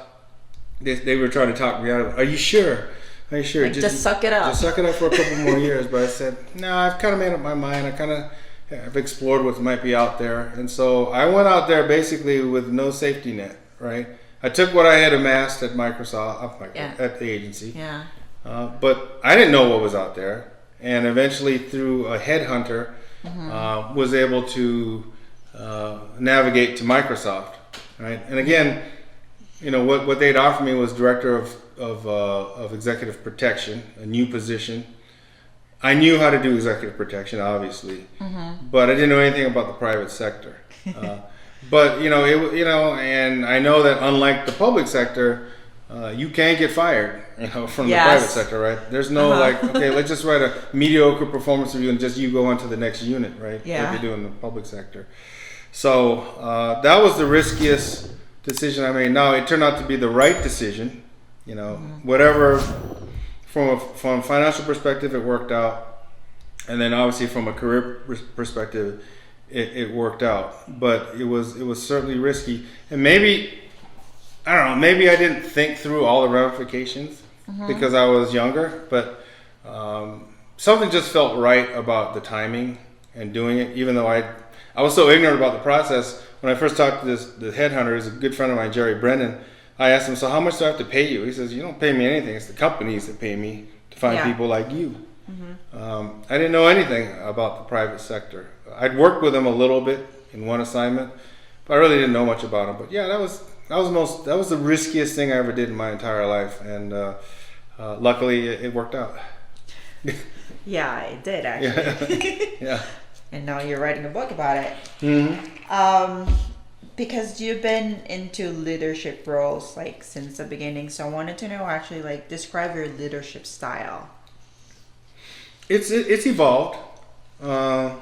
they were trying to talk me out of it. Are you sure? Are you sure? Like, just suck it up. Just suck it up for a couple more years. But I said, no, I've kind of made up my mind. I've explored what might be out there, and so I went out there basically with no safety net, right? I took what I had amassed at Microsoft, at the agency, but I didn't know what was out there. And eventually, through a headhunter, was able to navigate to Microsoft, right? And again, you know, what they'd offered me was director of executive protection, a new position. I knew how to do executive protection, obviously, but I didn't know anything about the private sector. But and I know that unlike the public sector, you can get fired, from the private sector, right? There's no like, okay, let's just write a mediocre performance review and just you go on to the next unit, right? Yeah. Like they do in the public sector. So that was the riskiest decision I made. Now it turned out to be the right decision. Whatever from a financial perspective, it worked out, and then obviously from a career perspective, it worked out. But it was certainly risky, and maybe I didn't think through all the ramifications because I was younger. But something just felt right about the timing and doing it, even though I was so ignorant about the process. When I first talked to the headhunter, who's a good friend of mine, Jerry Brennan, I asked him, so how much do I have to pay you? He says, you don't pay me anything. It's the companies that pay me to find people like you. I didn't know anything about the private sector. I'd worked with them a little bit in one assignment, but I really didn't know much about them. But yeah, that was the riskiest thing I ever did in my entire life, and luckily it worked out. Yeah, it did actually. Yeah. And now you're writing a book about it. because you've been into leadership roles like since the beginning, so I wanted to know actually like describe your leadership style. It's evolved. I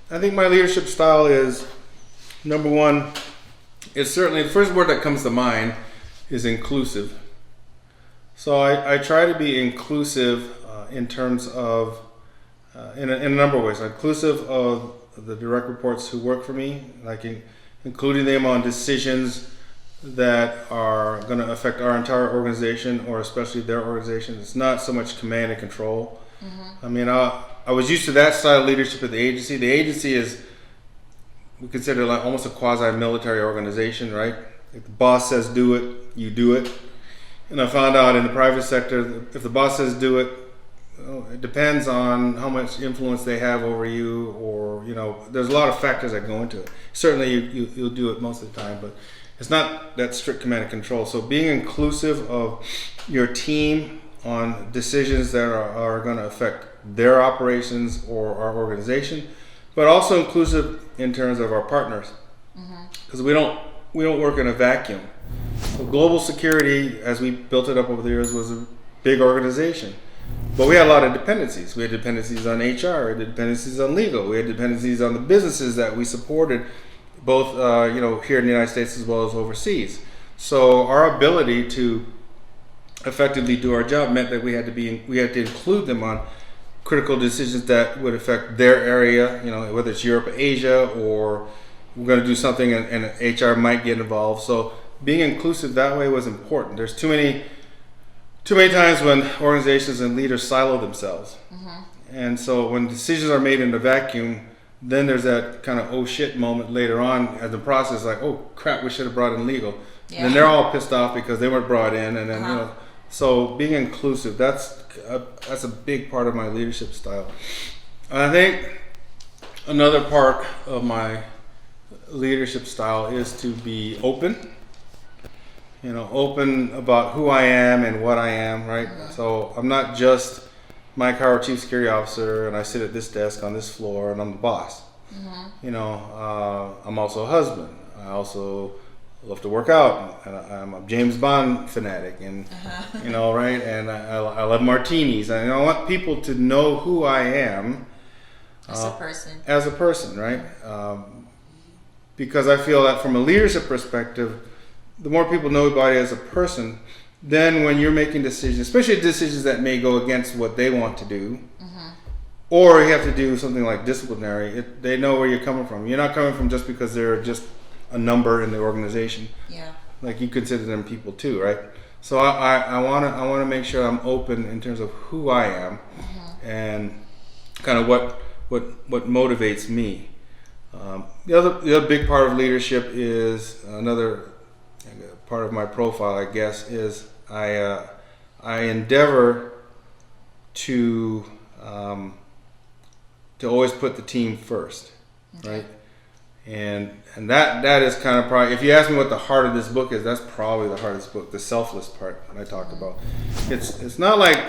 think my leadership style is, number one, it's certainly the first word that comes to mind is inclusive. So I try to be inclusive in terms of in a number of ways. Inclusive of the direct reports who work for me, like including them on decisions that are going to affect our entire organization or especially their organization. It's not so much command and control. I mean, I was used to that style of leadership at the agency. The agency is, we consider like almost a quasi-military organization, right? If the boss says do it, you do it. And I found out in the private sector, if the boss says do it, well, it depends on how much influence they have over you, or there's a lot of factors that go into it. Certainly, you'll do it most of the time, but it's not that strict command and control. So being inclusive of your team on decisions that are going to affect their operations or our organization, but also inclusive in terms of our partners, because we don't work in a vacuum. So global security, as we built it up over the years, was a big organization. But we had a lot of dependencies. We had dependencies on HR, we had dependencies on legal, we had dependencies on the businesses that we supported, both here in the United States as well as overseas. So our ability to effectively do our job meant that we had to include them on critical decisions that would affect their area, whether it's Europe or Asia, or we're going to do something and HR might get involved. So being inclusive that way was important. There's too many times when organizations and leaders silo themselves. And so when decisions are made in a vacuum, then there's that kind of oh shit moment later on as the process, like, oh crap, we should have brought in legal. Yeah. And they're all pissed off because they weren't brought in, and then so being inclusive, that's a big part of my leadership style. I think another part of my leadership style is to be open. Open about who I am and what I am, right? So I'm not just Mike Howard, Chief Security Officer, and I sit at this desk on this floor and I'm the boss. I'm also a husband. I also love to work out, and I'm a James Bond fanatic, and right? And I love martinis, and I want people to know who I am as a person. As a person, right? Because I feel that from a leadership perspective, the more people know about you as a person, then when you're making decisions, especially decisions that may go against what they want to do, or you have to do something like disciplinary, they know where you're coming from. You're not coming from just because they're just a number in the organization. Yeah. Like you consider them people too, right? So I want to make sure I'm open in terms of who I am and kind of what motivates me. The other big part of leadership is another part of my profile, I guess, is I endeavor to always put the team first, right? And that is kind of probably, if you ask me what the heart of this book is, that's probably the hardest book, the selfless part that I talked about. It's not like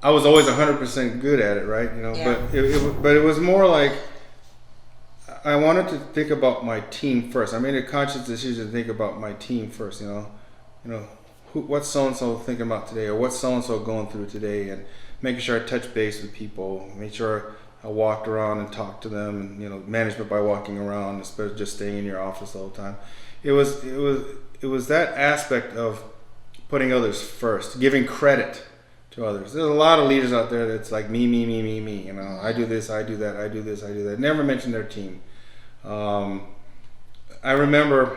I was always 100% good at it, right? But it was more like I wanted to think about my team first. I made a conscious decision to think about my team first. What's so and so thinking about today, or what's so and so going through today, and making sure I touch base with people, make sure I walked around and talked to them, and management by walking around instead of just staying in your office all the time. It was that aspect of putting others first, giving credit to others. There's a lot of leaders out there that's like me. I do this, I do that, I do this, I do that. Never mention their team. I remember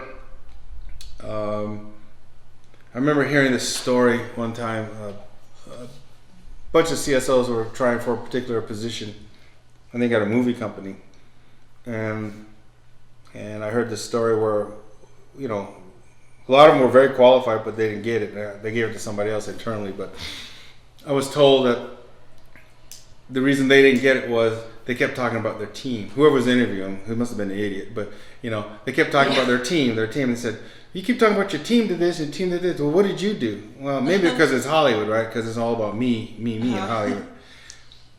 hearing this story one time. A bunch of CSOs were trying for a particular position, and they got a movie company, and I heard this story where a lot of them were very qualified, but they didn't get it. They gave it to somebody else internally. But I was told that the reason they didn't get it was they kept talking about their team. Whoever was interviewing, who must have been an idiot, but they kept talking about their team. And said, "You keep talking about your team did this, your team did this. Well, what did you do?" Well, maybe because it's Hollywood, right? Because it's all about me in Hollywood.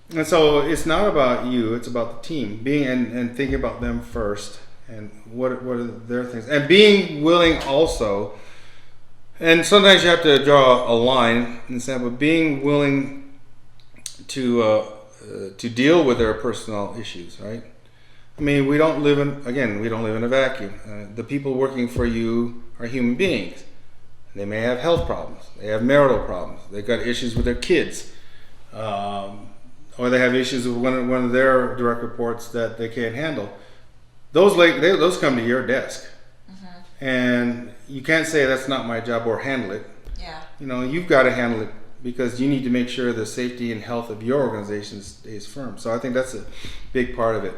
And so it's not about you; it's about the team. Being and thinking about them first, and what are their things, and being willing also. And sometimes you have to draw a line and say, but being willing to deal with their personal issues, right? I mean, we don't live in a vacuum. The people working for you are human beings. They may have health problems. They have marital problems. They've got issues with their kids. Or they have issues with one of their direct reports that they can't handle. Those come to your desk. And you can't say that's not my job or handle it. Yeah. You've got to handle it because you need to make sure the safety and health of your organization stays firm. So I think that's a big part of it.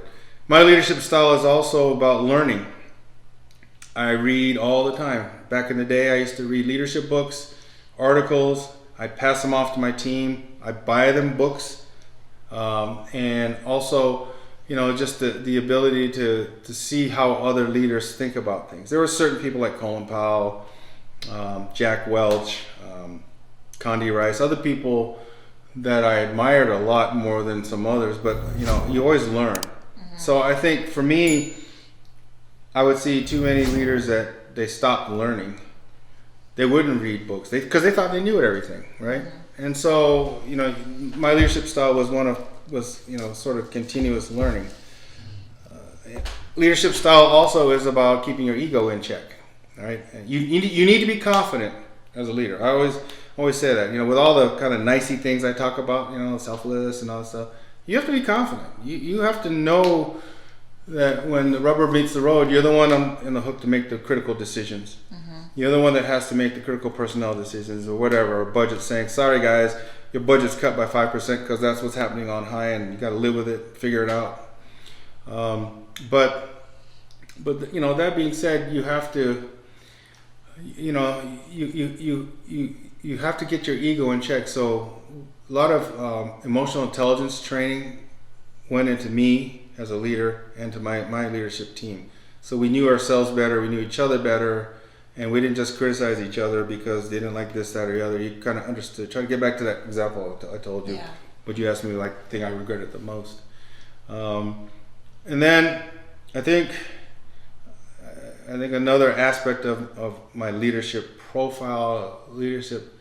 My leadership style is also about learning. I read all the time. Back in the day, I used to read leadership books, articles. I'd pass them off to my team. I'd buy them books. And also, just the ability to see how other leaders think about things. There were certain people like Colin Powell, Jack Welch, Condi Rice, other people that I admired a lot more than some others, but you always learn. So I think for me, I would see too many leaders that they stopped learning. They wouldn't read books because they thought they knew everything, right? And so, my leadership style was sort of continuous learning. Leadership style also is about keeping your ego in check, right? You need to be confident as a leader. I always say that, with all the kind of nicey things I talk about, selfless and all that stuff, you have to be confident. You have to know that when the rubber meets the road, you're the one on the hook to make the critical decisions. You're the one that has to make the critical personnel decisions or whatever, or budget saying, sorry guys, your budget's cut by 5% because that's what's happening on high and you got to live with it, figure it out. But that being said, you have to, you have to get your ego in check. So a lot of emotional intelligence training went into me as a leader and to my leadership team. So we knew ourselves better, we knew each other better, and we didn't just criticize each other because they didn't like this, that, or the other. You kind of understood. Try to get back to that example I told you, but you asked me the thing I regretted the most. And then I think another aspect of my leadership profile, leadership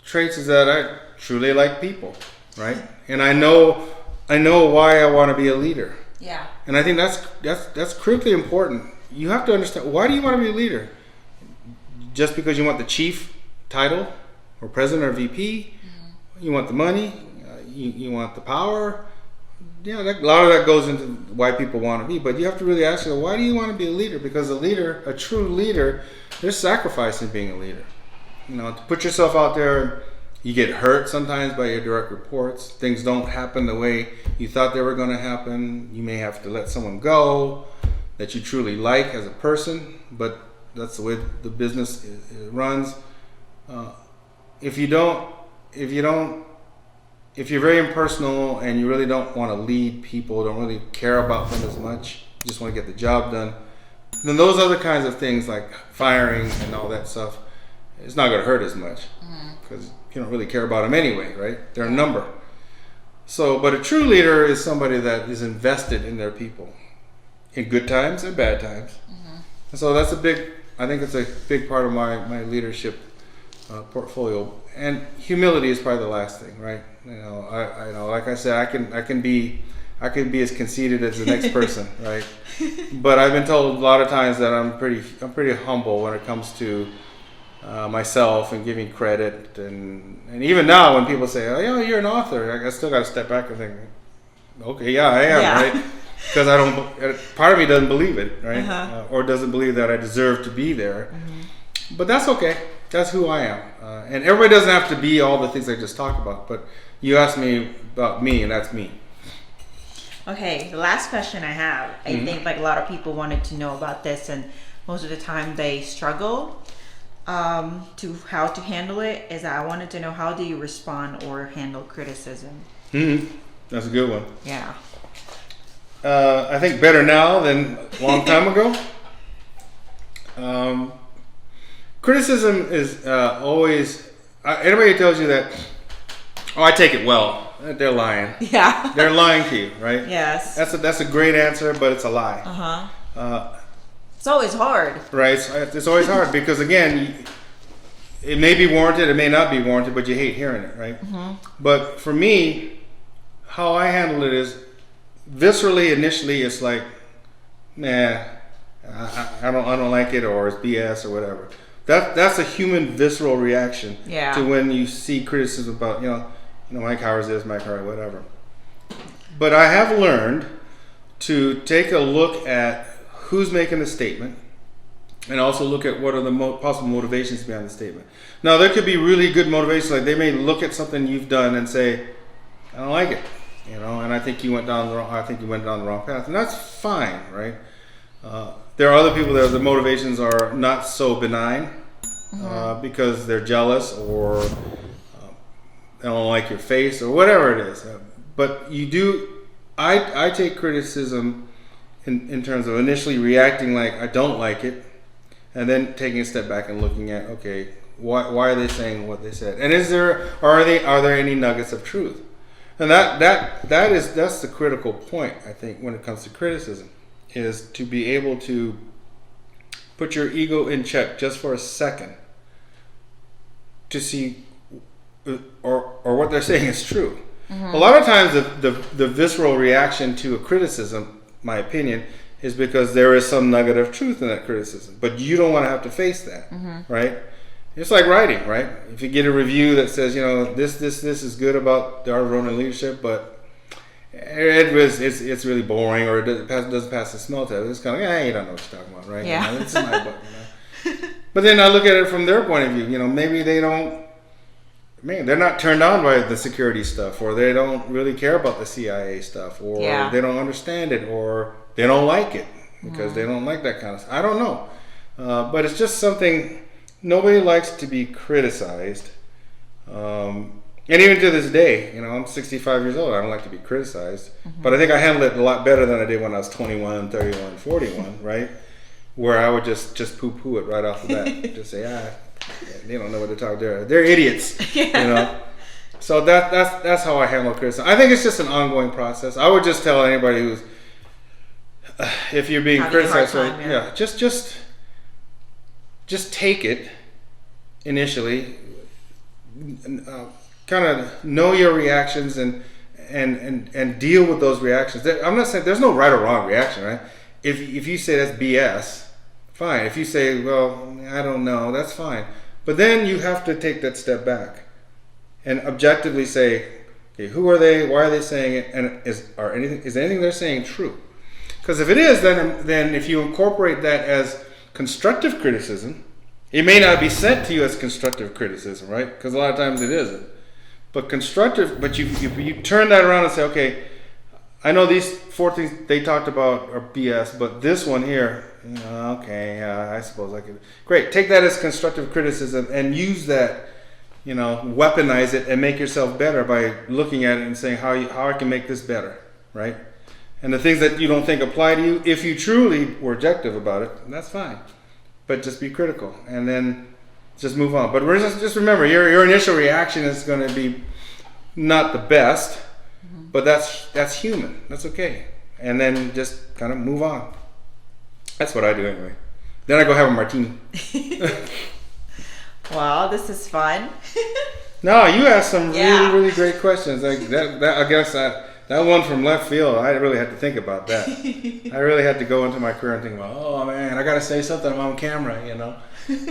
traits is that I truly like people, right? And I know why I want to be a leader. Yeah. And I think that's critically important. You have to understand, why do you want to be a leader? Just because you want the chief title or president or VP? You want the money? You want the power? A lot of that goes into why people want to be, but you have to really ask yourself, why do you want to be a leader? Because a true leader, there's sacrifice in being a leader. To put yourself out there, you get hurt sometimes by your direct reports. Things don't happen the way you thought they were going to happen. You may have to let someone go that you truly like as a person, but that's the way the business runs. If you're very impersonal and you really don't want to lead people, don't really care about them as much, you just want to get the job done, then those other kinds of things like firing and all that stuff, it's not going to hurt as much because you don't really care about them anyway, right? They're a number. So, but a true leader is somebody that is invested in their people in good times and bad times. And so I think it's a big part of my leadership portfolio. And humility is probably the last thing, right? Like I said, I can be as conceited as the next person, right? But I've been told a lot of times that I'm pretty humble when it comes to myself and giving credit, and even now when people say, "Oh, yeah, you're an author," I still got to step back and think, "Okay, yeah, I am," right? Because part of me doesn't believe it, right? Or doesn't believe that I deserve to be there. But that's okay. That's who I am. And everybody doesn't have to be all the things I just talked about. But you asked me about me, and that's me. Okay, the last question I have, I think a lot of people wanted to know about this, and most of the time they struggle to how to handle it, is I wanted to know, how do you respond or handle criticism? That's a good one. Yeah. I think better now than a long time ago. Criticism is always, anybody who tells you that, I take it well, they're lying. Yeah. They're lying to you, right? Yes. That's a great answer, but it's a lie. It's always hard. Right. It's always hard because, again, it may be warranted, it may not be warranted, but you hate hearing it, right? But for me, how I handle it is viscerally. Initially, it's like, nah, I don't like it, or it's BS or whatever. That's a human visceral reaction to when you see criticism about Mike Howard's this, Mike Howard, whatever. But I have learned to take a look at who's making the statement, and also look at what are the possible motivations behind the statement. Now, there could be really good motivations, like they may look at something you've done and say, "I don't like it," and I think you went down the wrong path, and that's fine, right? There are other people that the motivations are not so benign, because they're jealous, or they don't like your face, or whatever it is. But you do. I take criticism in terms of initially reacting like I don't like it, and then taking a step back and looking at, okay, why are they saying what they said, and are there any nuggets of truth? And that's the critical point, I think, when it comes to criticism, is to be able to put your ego in check just for a second to see or what they're saying is true. A lot of times the visceral reaction to a criticism, my opinion, is because there is some nugget of truth in that criticism, but you don't want to have to face that, right? It's like writing, right? If you get a review that says, this is good about the art of Ronin leadership, but it's really boring, or it doesn't pass the smell test, it's kind of you don't know what you're talking about, right? Yeah. It's my book, But then I look at it from their point of view. Maybe they don't. They're not turned on by the security stuff, or they don't really care about the CIA stuff, or they don't understand it, or they don't like it because they don't like that kind of stuff. I don't know. But it's just something, nobody likes to be criticized. And even to this day, I'm 65 years old, I don't like to be criticized. But I think I handled it a lot better than I did when I was 21, 31, 41, right? Where I would just poo-poo it right off the bat. Just say, they don't know what they're talking about. They're idiots, So that's how I handle criticism. I think it's just an ongoing process. I would just tell anybody who's, if you're being criticized, just take it initially. Kind of know your reactions and deal with those reactions. I'm not saying there's no right or wrong reaction, right? If you say that's BS, fine. If you say, well, I don't know, that's fine. But then you have to take that step back and objectively say, okay, who are they? Why are they saying it? And is anything they're saying true? Because if it is, then if you incorporate that as constructive criticism, it may not be sent to you as constructive criticism, right? Because a lot of times it isn't. But you turn that around and say, okay, I know these 4 things they talked about are BS, but this one here, I suppose I could. Great, take that as constructive criticism and use that, weaponize it and make yourself better by looking at it and saying how I can make this better, right? And the things that you don't think apply to you, if you truly were objective about it, that's fine. But just be critical and then just move on. But just remember, your initial reaction is going to be not the best, but that's human. That's okay. And then just kind of move on. That's what I do anyway. Then I go have a martini. Wow, this is fun. No, you asked some really, really great questions. Like that I guess that one from left field, I really had to think about that. I really had to go into my career and think about, oh man, I got to say something on camera,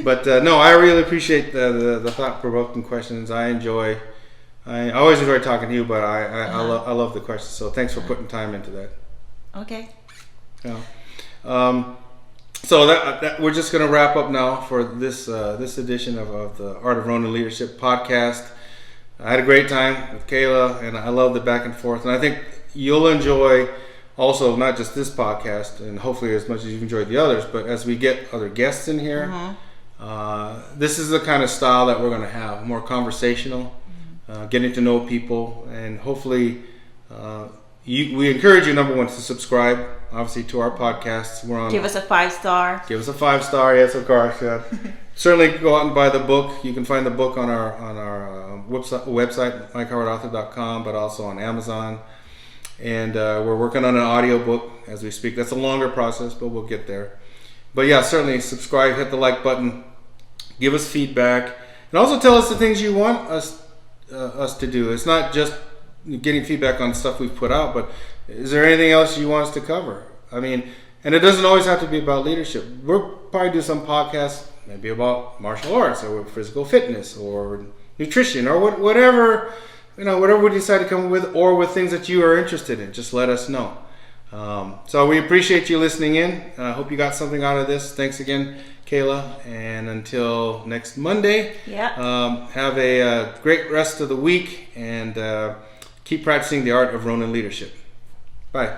But no, I really appreciate the thought-provoking questions. I always enjoy talking to you, but I love the questions. So thanks for putting time into that. Okay. Yeah. So that we're just going to wrap up now for this edition of the Art of Ronin Leadership podcast. I had a great time with Kayla, and I love the back and forth. And I think you'll enjoy also not just this podcast, and hopefully as much as you've enjoyed the others, but as we get other guests in here, this is the kind of style that we're going to have, more conversational, getting to know people, and hopefully we encourage you, number one, to subscribe obviously, to our podcasts. We're on. Give us a 5-star. Give us a 5-star, yes, of course. Yeah. Certainly go out and buy the book. You can find the book on our website, mycoveredauthor.com, but also on Amazon. And we're working on an audio book as we speak. That's a longer process, but we'll get there. But yeah, certainly subscribe, hit the like button, give us feedback, and also tell us the things you want us to do. It's not just getting feedback on stuff we've put out, but is there anything else you want us to cover? I mean, and it doesn't always have to be about leadership. We'll probably do some podcasts maybe about martial arts or physical fitness or nutrition or whatever, whatever we decide to come with, or with things that you are interested in. Just let us know. So we appreciate you listening in. I hope you got something out of this. Thanks again, Kayla. And until next Monday, have a great rest of the week, and keep practicing the art of Ronin leadership. Bye.